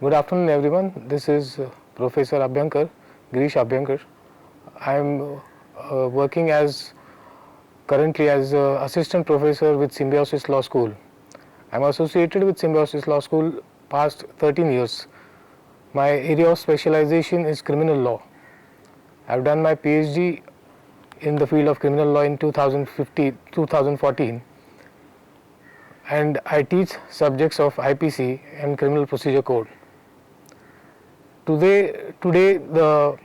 Good afternoon, everyone. This is Professor Abhyankar, Girish Abhyankar. I am working as currently as assistant professor with Symbiosis Law School. I am associated with Symbiosis Law School past 13 years. My area of specialization is criminal law. I have done my PhD in the field of criminal law in 2014, and I teach subjects of IPC and Criminal Procedure Code. Today the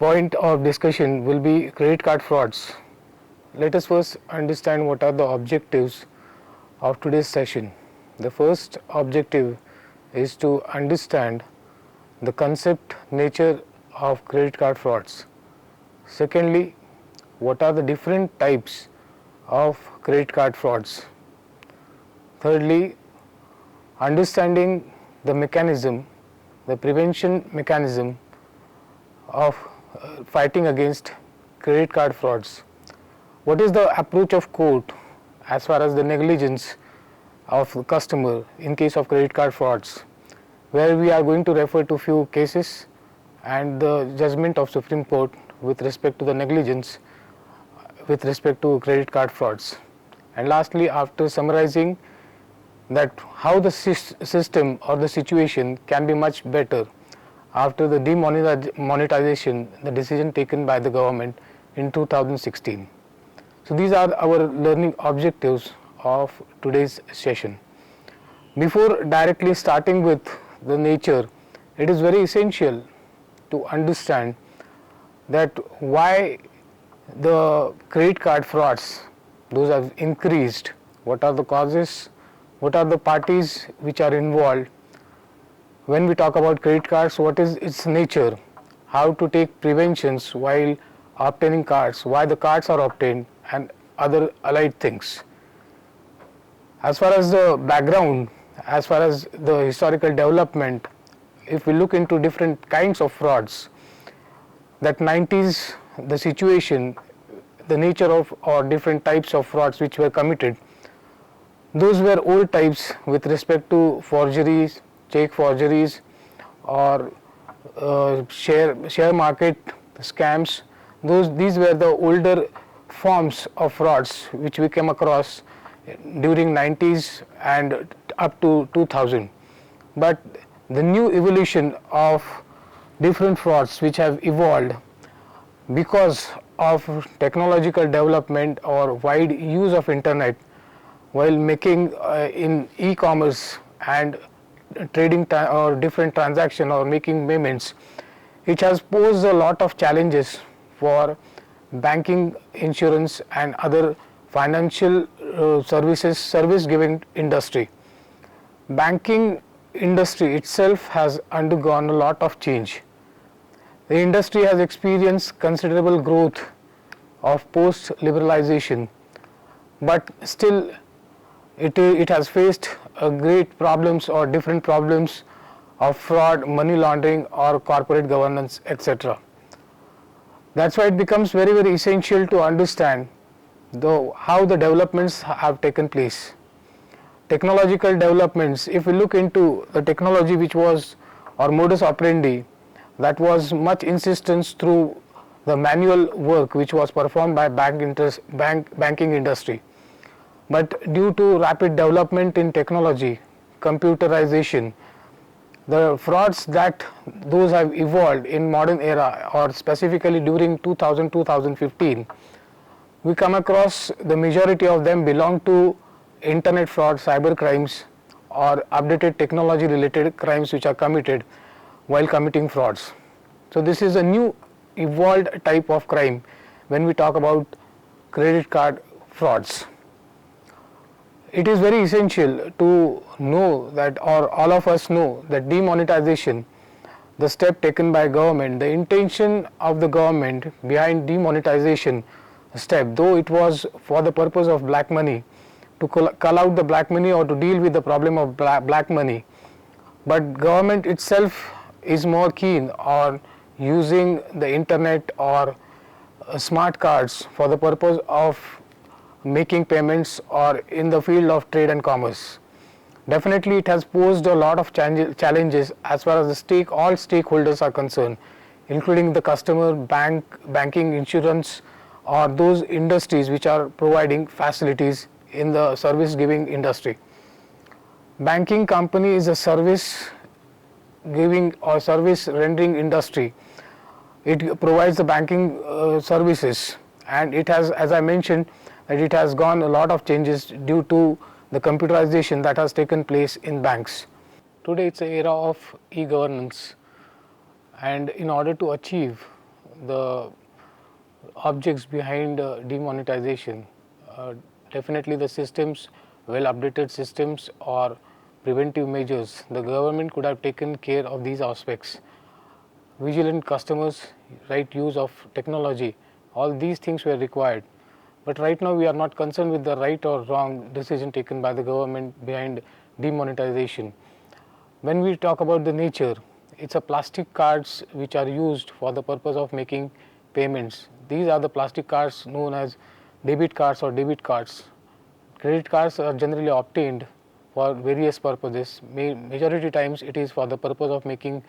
point of discussion will be credit card frauds. Let us first understand what are the objectives of today's session. The first objective is to understand the concept, nature of credit card frauds. Secondly, what are the different types of credit card frauds. Thirdly, understanding the mechanism, the prevention mechanism of fighting against credit card frauds. What is the approach of court as far as the negligence of the customer in case of credit card frauds, where we are going to refer to few cases and the judgment of Supreme Court with respect to the negligence with respect to credit card frauds. And lastly, after summarizing that how the system or the situation can be much better after the demonetization, the decision taken by the government in 2016. So these are our learning objectives of today's session. Before directly starting with the nature, it is very essential to understand that why the credit card frauds, those have increased, what are the causes, what are the parties which are involved. When we talk about credit cards, what is its nature, how to take preventions while obtaining cards, why the cards are obtained, and other allied things. As far as the background, as far as the historical development, if we look into different kinds of frauds, that 90s, the situation, the nature of or different types of frauds which were committed, those were old types with respect to forgeries, check forgeries, or share market scams. These were the older forms of frauds which we came across during 90s and up to 2000. But the new evolution of different frauds which have evolved because of technological development or wide use of internet while making in e-commerce and trading or different transaction or making payments, it has posed a lot of challenges for banking, insurance and other financial service giving industry. Banking industry itself has undergone a lot of change. The industry has experienced considerable growth of post liberalization, but still it has faced great problems or different problems of fraud, money laundering or corporate governance, etc. That's why it becomes very essential to understand how the developments have taken place. Technological developments, if we look into the technology which was or modus operandi, that was much insistence through the manual work which was performed by banking industry. But due to rapid development in technology, computerization, the frauds that those have evolved in modern era or specifically during 2000-2015, we come across the majority of them belong to internet fraud, cyber crimes or updated technology related crimes which are committed while committing frauds. So this is a new evolved type of crime when we talk about credit card frauds. It is very essential to know that, or all of us know that demonetization, the step taken by government, the intention of the government behind demonetization step, though it was for the purpose of black money, to cull out the black money or to deal with the problem of black money, but government itself is more keen on using the internet or smart cards for the purpose of making payments or in the field of trade and commerce. Definitely, it has posed a lot of challenges as far as all stakeholders are concerned, including the customer, banking, insurance, or those industries which are providing facilities in the service giving industry. Banking company is a service giving or service rendering industry. It provides the banking services, and it has, as I mentioned, that it has gone a lot of changes due to the computerization that has taken place in banks. Today it's an era of e-governance, and in order to achieve the objects behind demonetization, definitely the systems, well updated systems or preventive measures, the government could have taken care of these aspects. Vigilant customers, right use of technology, all these things were required. But right now we are not concerned with the right or wrong decision taken by the government behind demonetization. When we talk about the nature, it's a plastic cards which are used for the purpose of making payments. These are the plastic cards known as debit cards or debit cards. Credit cards are generally obtained for various purposes. Majority times it is for the purpose of making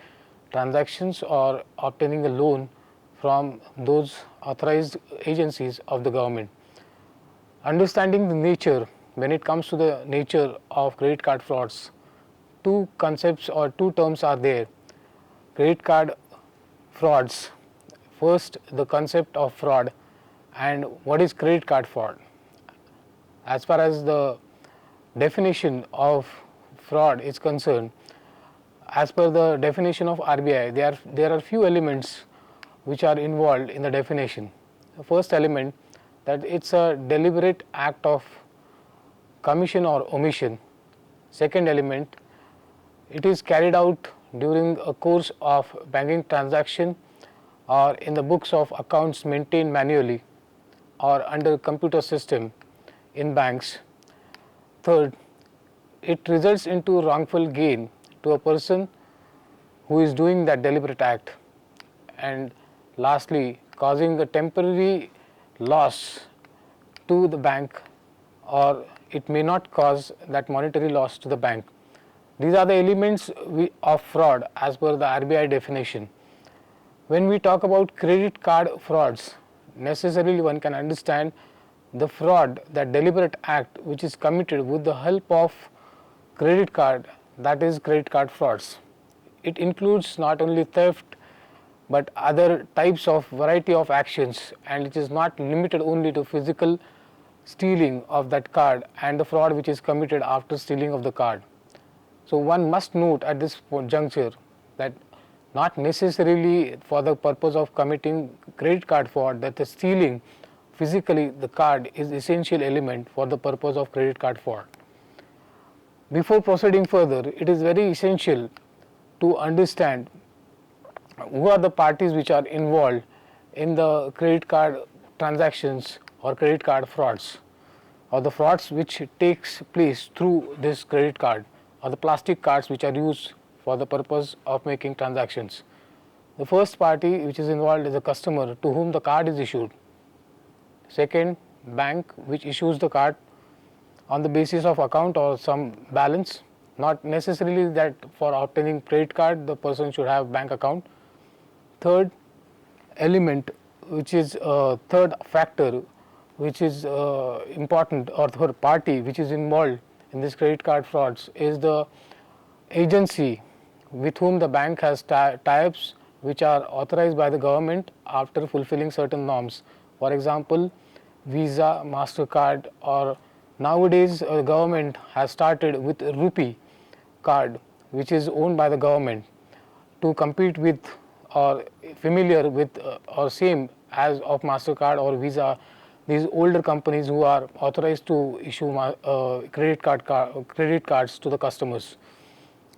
transactions or obtaining a loan from those authorized agencies of the government. Understanding the nature, when it comes to the nature of credit card frauds, two concepts or two terms are there. Credit card frauds. First, the concept of fraud and what is credit card fraud. As far as the definition of fraud is concerned, as per the definition of RBI, there are few elements which are involved in the definition. The first element, that it's a deliberate act of commission or omission. Second element, it is carried out during a course of banking transaction or in the books of accounts maintained manually or under computer system in banks. Third, it results into wrongful gain to a person who is doing that deliberate act. And lastly, causing a temporary loss to the bank, or it may not cause that monetary loss to the bank. These are the elements of fraud as per the RBI definition. When we talk about credit card frauds, necessarily one can understand the fraud, that deliberate act which is committed with the help of credit card, that is credit card frauds. It includes not only theft but other types of variety of actions, and it is not limited only to physical stealing of that card and the fraud which is committed after stealing of the card. So one must note at this juncture that not necessarily for the purpose of committing credit card fraud that the stealing physically the card is essential element for the purpose of credit card fraud. Before proceeding further, it is very essential to understand who are the parties which are involved in the credit card transactions or credit card frauds, or the frauds which takes place through this credit card or the plastic cards which are used for the purpose of making transactions. The first party which is involved is the customer to whom the card is issued. Second, bank which issues the card on the basis of account or some balance, not necessarily that for obtaining credit card the person should have bank account. Third element, which is third factor which is important, or third party which is involved in this credit card frauds, is the agency with whom the bank has tie-ups which are authorized by the government after fulfilling certain norms. For example, Visa, MasterCard, or nowadays government has started with Rupee card which is owned by the government to compete with or familiar with or same as of MasterCard or Visa, these older companies who are authorized to issue credit cards to the customers.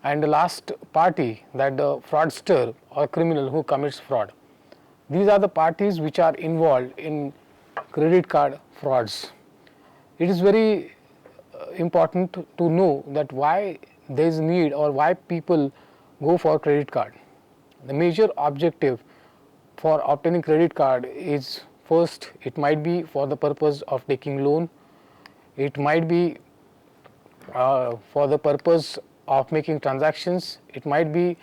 And the last party, that the fraudster or criminal who commits fraud. These are the parties which are involved in credit card frauds. It is very important to know that why there is need or why people go for credit card. The major objective for obtaining credit card is, first, it might be for the purpose of taking loan, it might be for the purpose of making transactions, it might be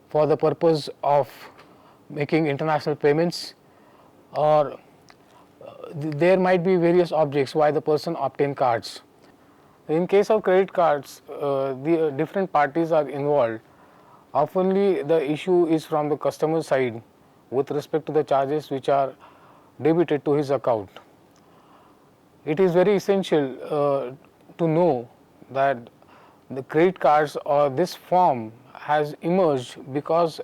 for the purpose of making international payments, or there might be various objects why the person obtain cards. In case of credit cards, the different parties are involved. Oftenly the issue is from the customer side with respect to the charges which are debited to his account. It is very essential to know that the credit cards or this form has emerged because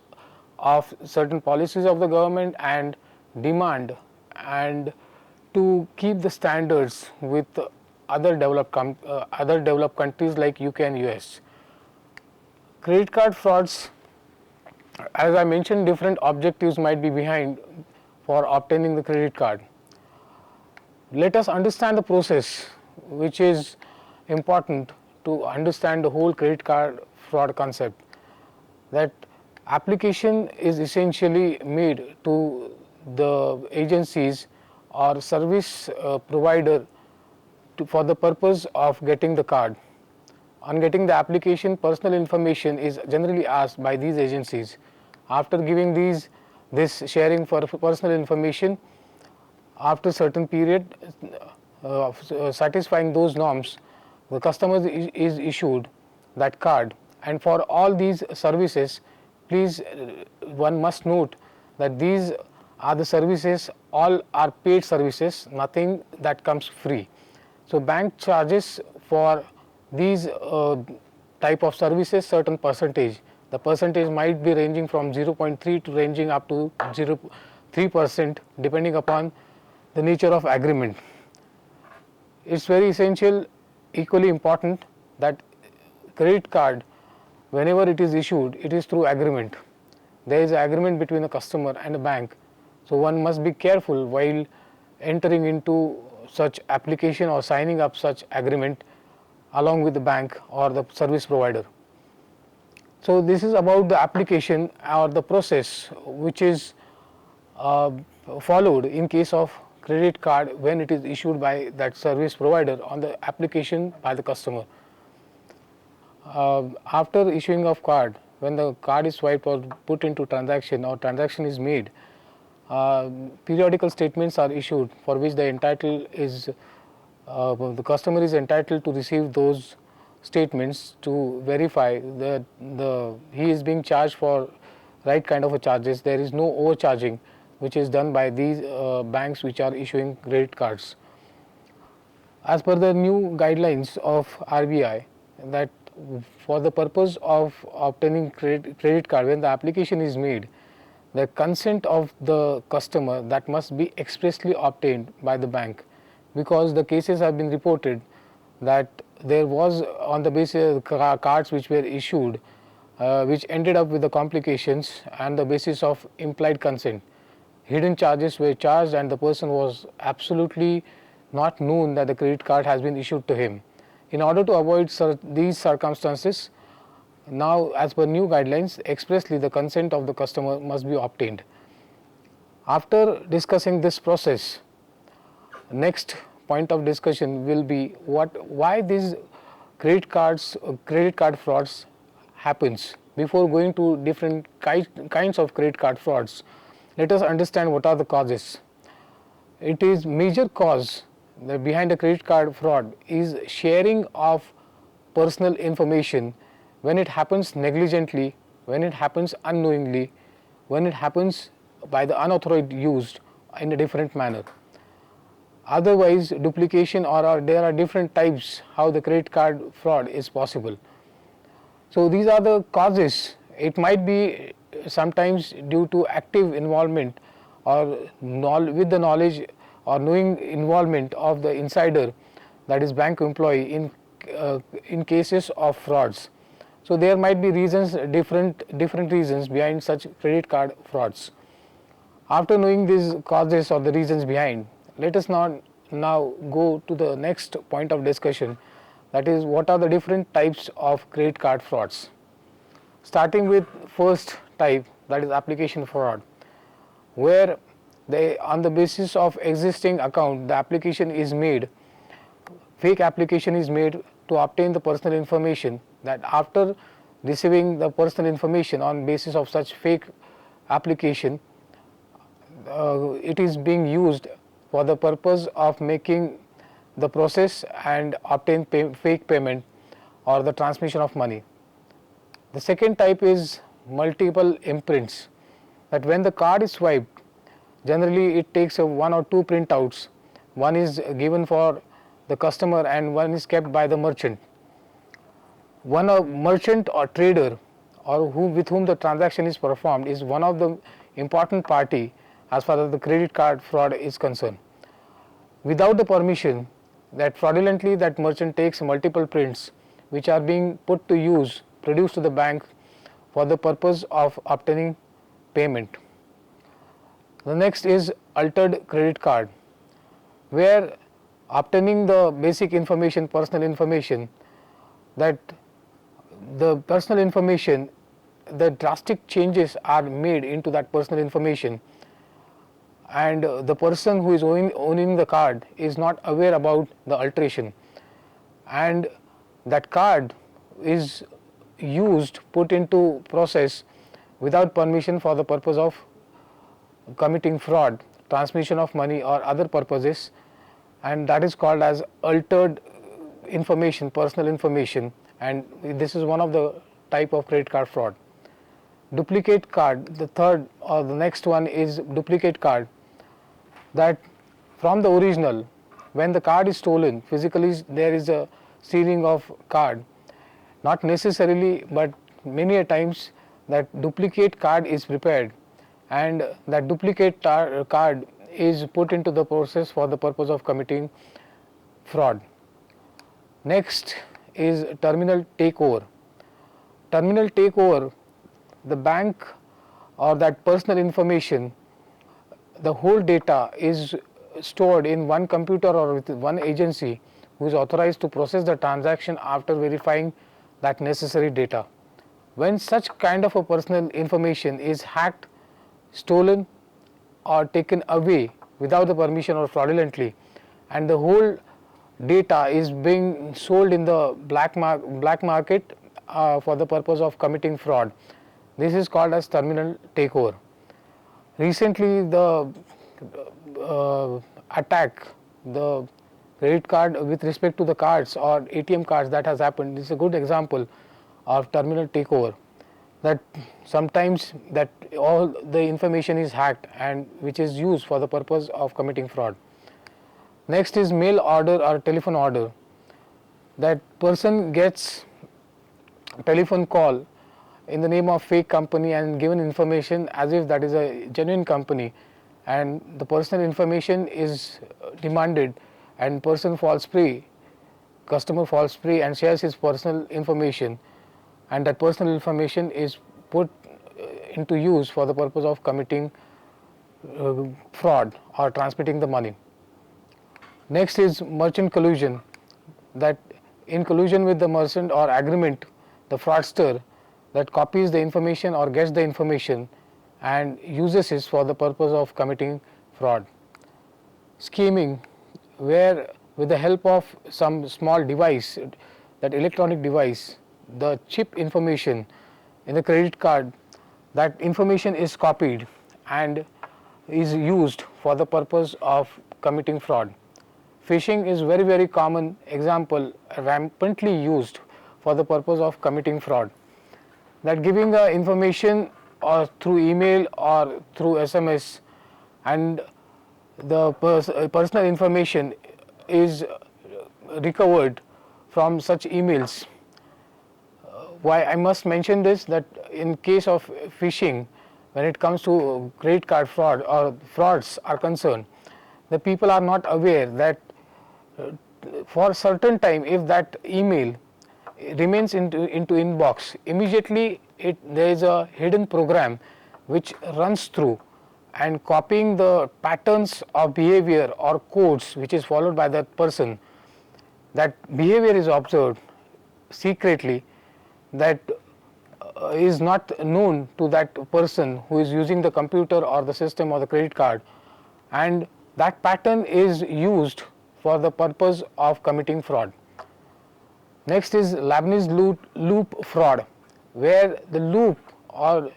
of certain policies of the government and demand, and to keep the standards with other developed countries like UK and US. Credit card frauds, as I mentioned, different objectives might be behind for obtaining the credit card. Let us understand the process, which is important to understand the whole credit card fraud concept. That application is essentially made to the agencies or service provider for the purpose of getting the card. On getting the application, personal information is generally asked by these agencies. After giving this sharing for personal information, after certain period satisfying those norms, the customer is issued that card. And for all these services, please, one must note that these are the services, all are paid services, nothing that comes free. So bank charges for these type of services certain percentage. The percentage might be ranging from 0.3 to ranging up to 0.3% depending upon the nature of agreement. It's very essential, equally important, that credit card, whenever it is issued, it is through agreement. There is an agreement between the customer and the bank. So one must be careful while entering into such application or signing up such agreement along with the bank or the service provider. So this is about the application or the process which is followed in case of credit card when it is issued by that service provider on the application by the customer. After issuing of card, when the card is swiped or put into transaction or transaction is made, periodical statements are issued for which the customer is entitled to receive those statements to verify that he is being charged for right kind of a charges. There is no overcharging which is done by these banks which are issuing credit cards. As per the new guidelines of RBI, that for the purpose of obtaining credit card, when the application is made, the consent of the customer that must be expressly obtained by the bank, because the cases have been reported that there was on the basis of cards which were issued which ended up with the complications and the basis of implied consent. Hidden charges were charged and the person was absolutely not known that the credit card has been issued to him. In order to avoid these circumstances, now as per new guidelines, expressly the consent of the customer must be obtained. After discussing this process, next point of discussion will be why these credit card frauds happens. Before going to different kinds of credit card frauds, let us understand what are the causes. It is major cause behind a credit card fraud is sharing of personal information when it happens negligently, when it happens unknowingly, when it happens by the unauthorized use in a different manner. Otherwise, duplication or there are different types how the credit card fraud is possible. So these are the causes. It might be sometimes due to active involvement or with the knowledge or knowing involvement of the insider, that is bank employee, in cases of frauds. So there might be reasons, different reasons behind such credit card frauds. After knowing these causes or the reasons behind, let us now go to the next point of discussion, that is what are the different types of credit card frauds. Starting with first type, that is application fraud, where on the basis of existing account the application is made fake application is made to obtain the personal information, that after receiving the personal information on basis of such fake application, it is being used for the purpose of making the process and obtain fake payment or the transmission of money. The second type is multiple imprints, that when the card is swiped, generally it takes one or two printouts. One is given for the customer and one is kept by the merchant. One a merchant or trader or with whom the transaction is performed is one of the important party as far as the credit card fraud is concerned. Without the permission, that fraudulently that merchant takes multiple prints which are being put to use, produced to the bank for the purpose of obtaining payment. The next is altered credit card, where obtaining the basic information, personal information, that the personal information, the drastic changes are made into that personal information, and the person who is owning the card is not aware about the alteration, and that card is used, put into process without permission for the purpose of committing fraud, transmission of money or other purposes, and that is called as altered information, personal information, and this is one of the type of credit card fraud. Duplicate card, the third or the next one is duplicate card, that from the original, when the card is stolen, physically there is a stealing of card, not necessarily but many a times that duplicate card is prepared and that duplicate card is put into the process for the purpose of committing fraud. Next is terminal takeover. Terminal takeover, the bank or that personal information, the whole data is stored in one computer or with one agency who is authorized to process the transaction after verifying that necessary data. When such kind of a personal information is hacked, stolen or taken away without the permission or fraudulently, and the whole data is being sold in the black market for the purpose of committing fraud, this is called as terminal takeover. Recently the attack, the credit card with respect to the cards or ATM cards that has happened, this is a good example of terminal takeover, that sometimes that all the information is hacked and which is used for the purpose of committing fraud. Next is mail order or telephone order, that person gets telephone call in the name of fake company and given information as if that is a genuine company, and the personal information is demanded and person falls prey, customer falls prey and shares his personal information, and that personal information is put into use for the purpose of committing fraud or transmitting the money. Next is merchant collusion, that in collusion with the merchant or agreement, the fraudster that copies the information or gets the information and uses it for the purpose of committing fraud. Scheming, where with the help of some small device, that electronic device, the chip information in the credit card, that information is copied and is used for the purpose of committing fraud. Phishing is very common example, rampantly used for the purpose of committing fraud, that giving information or through email or through SMS, and the personal information is recovered from such emails. Why I must mention this, that in case of phishing, when it comes to credit card fraud or frauds are concerned, the people are not aware that for a certain time if that email remains into inbox, immediately there is a hidden program which runs through and copying the patterns of behavior or codes which is followed by that person. That behavior is observed secretly, that is not known to that person who is using the computer or the system or the credit card, and that pattern is used for the purpose of committing fraud. Next is Leibniz loop fraud, where the loop or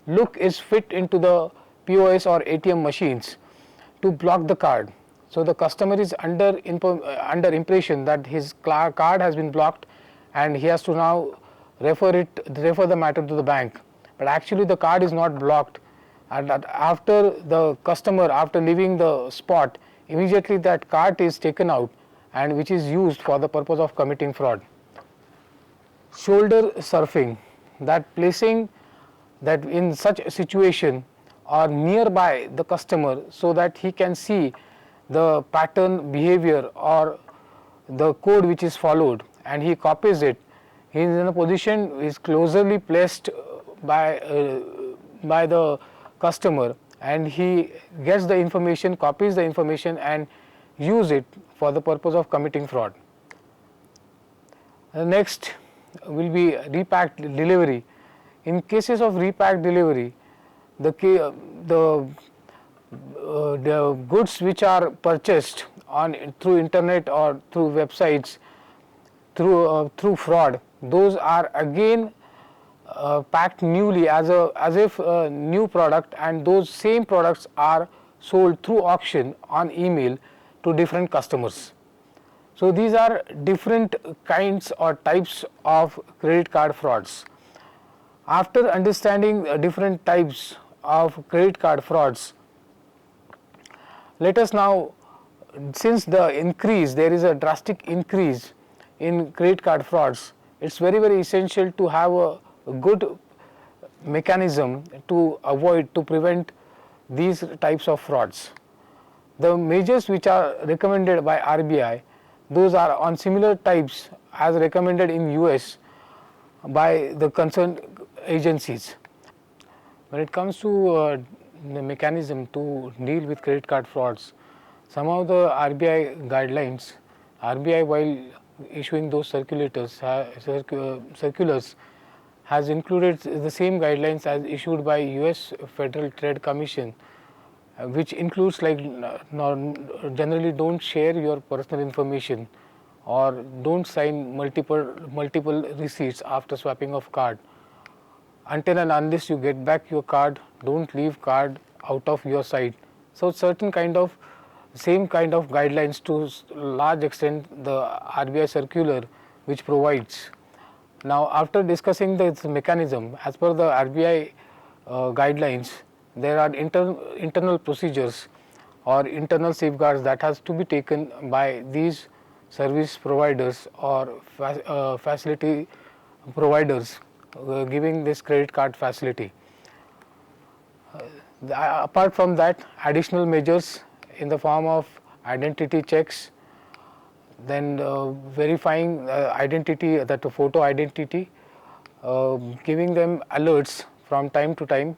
look is fit into the POS or ATM machines to block the card. So the customer is under impression that his card has been blocked, and he has to now refer the matter to the bank. But actually the card is not blocked, and after the customer, after leaving the spot, immediately that card is taken out, and which is used for the purpose of committing fraud. Shoulder surfing, that placing that in such a situation or nearby the customer so that he can see the pattern behavior or the code which is followed, and he copies it. He is in a position, is closely placed by the customer, and he gets the information, copies the information and use it for the purpose of committing fraud. Next will be repacked delivery. In cases of repacked delivery, the goods which are purchased through internet or through websites through fraud, those are again packed newly as if a new product, and those same products are sold through auction on email to different customers. So these are different kinds or types of credit card frauds. After understanding different types of credit card frauds, let us now, since there is a drastic increase in credit card frauds, it's very essential to have a good mechanism to prevent these types of frauds. The measures which are recommended by RBI, those are on similar types as recommended in US by the concerned agencies. When it comes to the mechanism to deal with credit card frauds, some of the RBI guidelines, RBI while issuing those circulars has included the same guidelines as issued by US Federal Trade Commission, which includes like generally don't share your personal information, or don't sign multiple receipts after swapping of card. Until and unless you get back your card, don't leave card out of your sight. So same kind of guidelines to large extent the RBI circular which provides. Now after discussing this mechanism, as per the RBI guidelines, there are internal procedures or internal safeguards that has to be taken by these service providers or facility providers giving this credit card facility. Apart from that, additional measures in the form of identity checks, then verifying identity, that photo identity, giving them alerts from time to time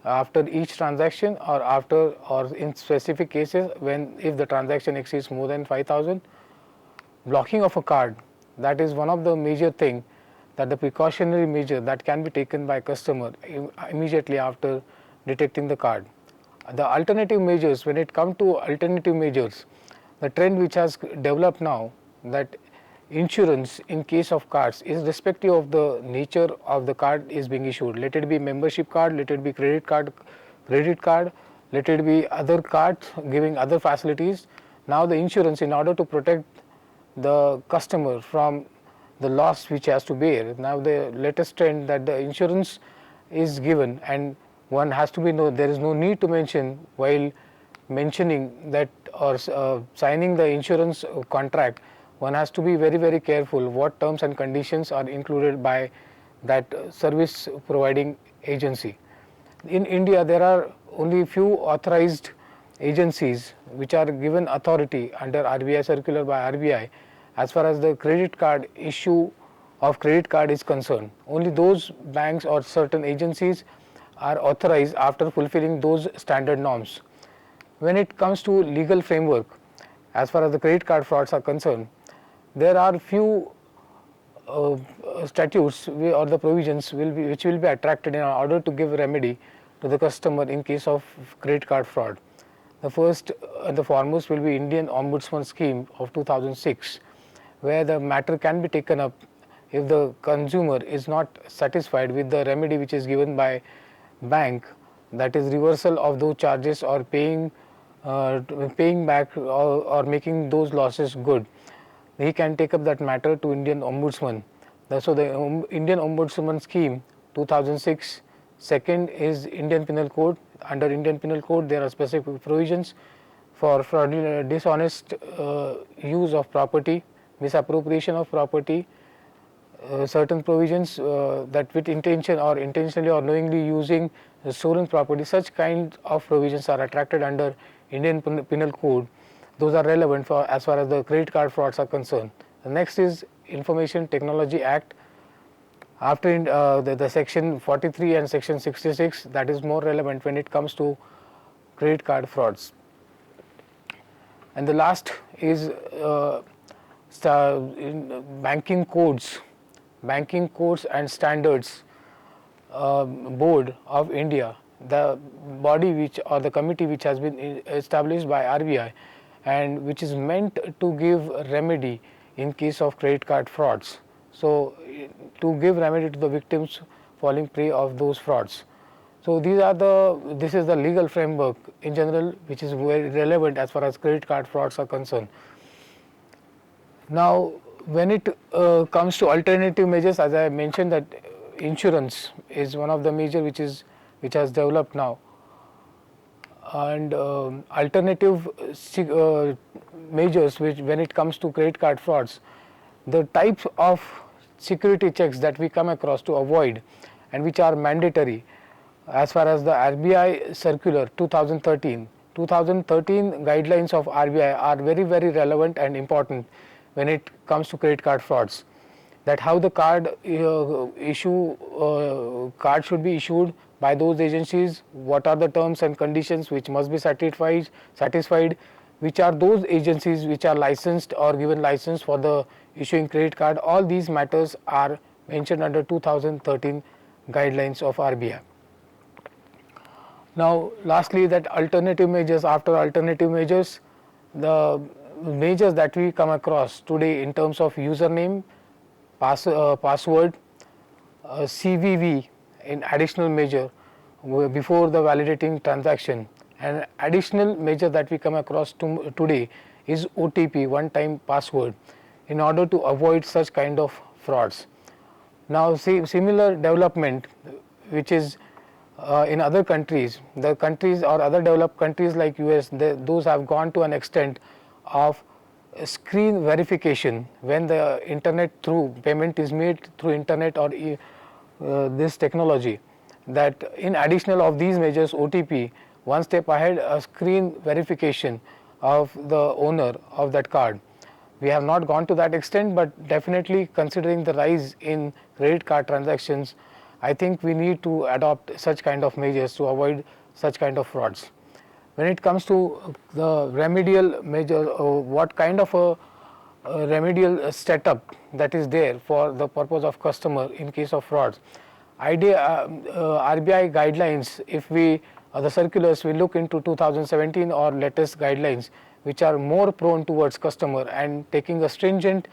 after each transaction, or in specific cases if the transaction exceeds more than 5,000. Blocking of a card, that is one of the major thing, that the precautionary measure that can be taken by customer immediately after detecting the card. The alternative measures, when it comes to alternative measures, the trend which has developed now, that insurance in case of cards is respective of the nature of the card is being issued. Let it be membership card, let it be credit card, let it be other cards giving other facilities. Now the insurance, in order to protect the customer from the loss which has to bear, now the latest trend that the insurance is given, and one has to be there is no need to mention while mentioning that or signing the insurance contract, one has to be very careful what terms and conditions are included by that service providing agency. In India, there are only few authorized agencies which are given authority under RBI circular by RBI as far as the credit card issue of credit card is concerned. Only those banks or certain agencies are authorized after fulfilling those standard norms. When it comes to legal framework, as far as the credit card frauds are concerned, there are few statutes or the provisions which will be attracted in order to give remedy to the customer in case of credit card fraud. The first and the foremost will be Indian Ombudsman Scheme of 2006, where the matter can be taken up if the consumer is not satisfied with the remedy which is given by bank, that is reversal of those charges or paying back or making those losses good. He can take up that matter to Indian Ombudsman. So the Indian Ombudsman Scheme 2006. Second is Indian Penal Code. Under Indian Penal Code, there are specific provisions for fraudulent, dishonest use of property, misappropriation of property, certain provisions that with intention or intentionally or knowingly using stolen property. Such kind of provisions are attracted under Indian Penal Code. Those are relevant for as far as the credit card frauds are concerned. The next is Information Technology Act. After the section 43 and section 66, that is more relevant when it comes to credit card frauds. And the last is banking codes and standards board of India, the body which or the committee which has been established by RBI and which is meant to give remedy in case of credit card frauds. So to give remedy to the victims falling prey of those frauds. So this is the legal framework in general which is very relevant as far as credit card frauds are concerned. Now when it comes to alternative measures, as I mentioned that insurance is one of the measure which has developed now, and alternative measures which when it comes to credit card frauds, the types of security checks that we come across to avoid and which are mandatory as far as the RBI circular 2013 guidelines of RBI are very relevant and important when it comes to credit card frauds. That how the card card should be issued by those agencies, what are the terms and conditions which must be satisfied, which are those agencies which are licensed or given license for the issuing credit card. All these matters are mentioned under 2013 guidelines of RBI. Now lastly, that alternative measures, after alternative measures, the measures that we come across today in terms of username, password, CVV in additional measure before the validating transaction. An additional measure that we come across today is OTP, one time password, in order to avoid such kind of frauds. Now similar development which is in other countries, the countries or other developed countries like US, those have gone to an extent of screen verification when the internet through payment is made through internet or this technology, that in additional of these measures OTP, one step ahead, a screen verification of the owner of that card. We have not gone to that extent, but definitely considering the rise in credit card transactions, I think we need to adopt such kind of measures to avoid such kind of frauds. When it comes to the remedial measure, what kind of a remedial setup that is there for the purpose of customer in case of frauds. RBI guidelines, if we the circulars, we look into 2017 or latest guidelines which are more prone towards customer and taking a stringent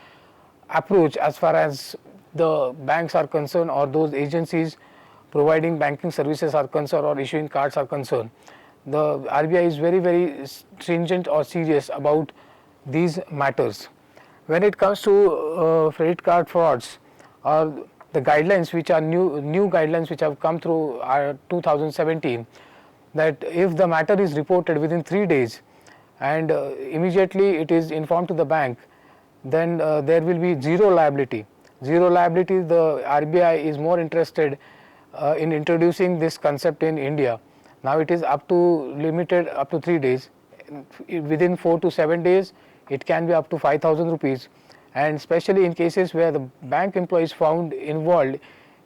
approach as far as the banks are concerned or those agencies providing banking services are concerned or issuing cards are concerned. The RBI is very stringent or serious about these matters. When it comes to credit card frauds or the guidelines which are new guidelines which have come through 2017, that if the matter is reported within 3 days and immediately it is informed to the bank, then there will be zero liability. Zero liability, the RBI is more interested in introducing this concept in India. Now it is limited up to 3 days. Within 4 to 7 days, it can be up to 5,000 rupees. And especially in cases where the bank employee is found involved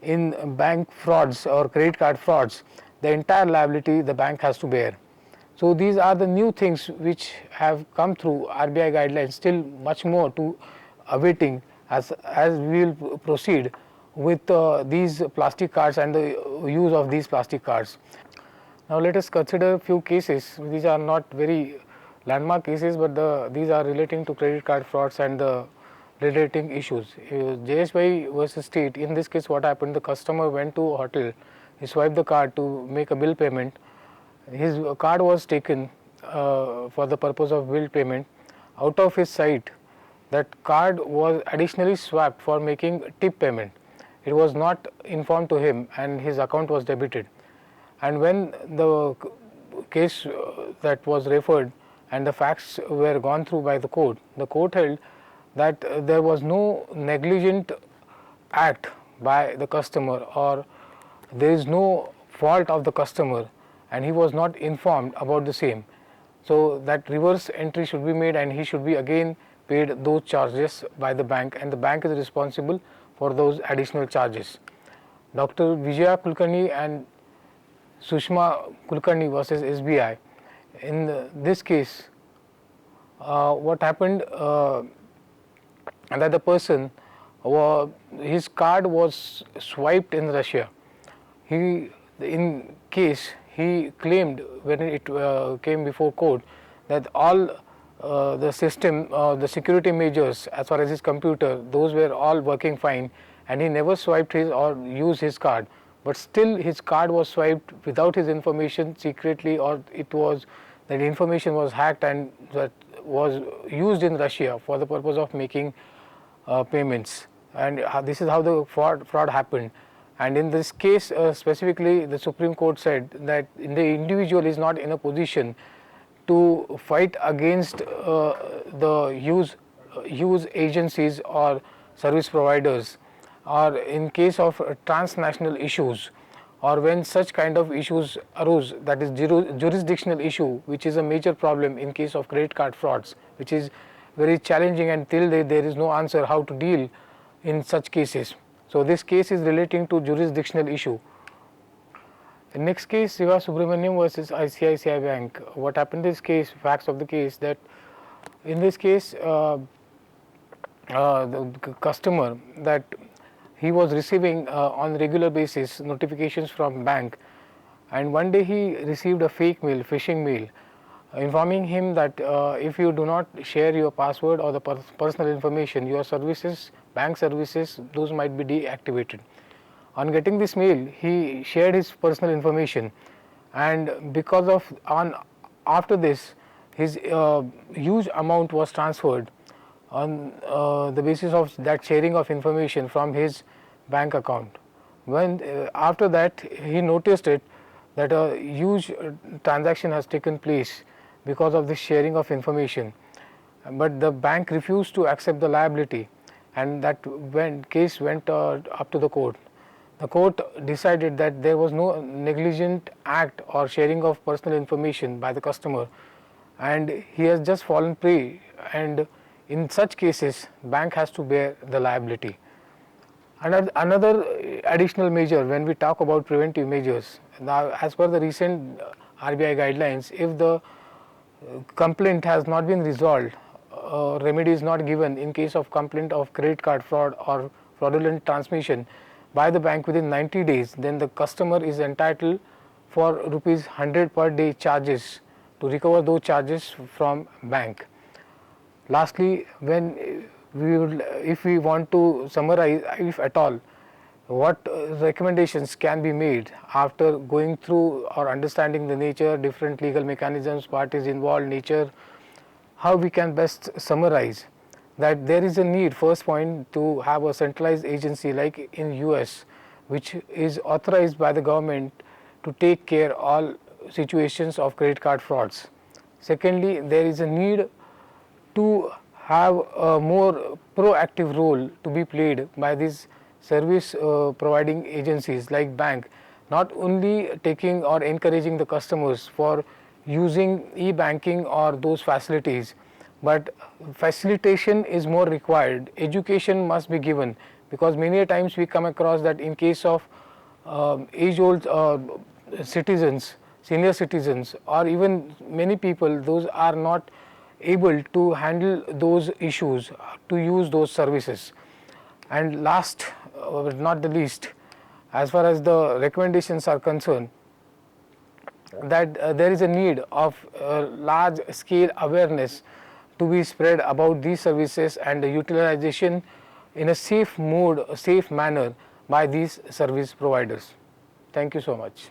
in bank frauds or credit card frauds, the entire liability the bank has to bear. So these are the new things which have come through RBI guidelines. Still much more to awaiting as we will proceed with these plastic cards and the use of these plastic cards. Now let us consider a few cases. These are not very landmark cases, but these are relating to credit card frauds and the relating issues. JSY versus State. In this case, what happened? The customer went to a hotel, he swiped the card to make a bill payment. His card was taken for the purpose of bill payment. Out of his sight, that card was additionally swapped for making tip payment. It was not informed to him, and his account was debited. And when the case that was referred and the facts were gone through by the court held that there was no negligent act by the customer, or there is no fault of the customer, and he was not informed about the same. So that reverse entry should be made, and he should be again paid those charges by the bank, and the bank is responsible for those additional charges. Dr. Vijaya Kulkarni and Sushma Kulkarni versus SBI. In this case, what happened that the person, his card was swiped in Russia. He claimed when it came before court that all the system, the security measures as far as his computer, those were all working fine, and he never swiped his or used his card. But still his card was swiped without his information secretly, or it was that information was hacked and that was used in Russia for the purpose of making payments. And this is how the fraud happened. And in this case specifically, the Supreme Court said that the individual is not in a position to fight against the use agencies or service providers, or in case of transnational issues, or when such kind of issues arose, that is jurisdictional issue, which is a major problem in case of credit card frauds, which is very challenging, and till there is no answer how to deal in such cases. So this case is relating to jurisdictional issue. The next case, Siva Subramaniam versus ICICI Bank. What happened in this case, facts of the case, that in this case the customer, that he was receiving on regular basis notifications from bank, and one day he received a fake mail, phishing mail, informing him that if you do not share your password or the personal information, your services, bank services, those might be deactivated. On getting this mail, he shared his personal information, and because of after this, his huge amount was transferred on the basis of that sharing of information from his bank account. When after that he noticed it that a huge transaction has taken place because of this sharing of information, but the bank refused to accept the liability, and that case went up to the court. The court decided that there was no negligent act or sharing of personal information by the customer, and he has just fallen prey, and in such cases bank has to bear the liability. Another additional measure when we talk about preventive measures, now as per the recent RBI guidelines, if the complaint has not been resolved, remedy is not given in case of complaint of credit card fraud or fraudulent transmission by the bank within 90 days, then the customer is entitled for rupees 100 per day charges to recover those charges from bank. Lastly, if we want to summarize, if at all, what recommendations can be made after going through or understanding the nature, different legal mechanisms, parties involved, nature, how we can best summarize that there is a need, first point, to have a centralized agency like in US, which is authorized by the government to take care all situations of credit card frauds. Secondly, there is a need to have a more proactive role to be played by these service providing agencies like bank, not only taking or encouraging the customers for using e-banking or those facilities, but facilitation is more required. Education must be given, because many times we come across that in case of age-old citizens, senior citizens, or even many people, those are not able to handle those issues, to use those services. And last but not the least, as far as the recommendations are concerned, that there is a need of large scale awareness to be spread about these services and utilization in a safe mode, a safe manner by these service providers. Thank you so much.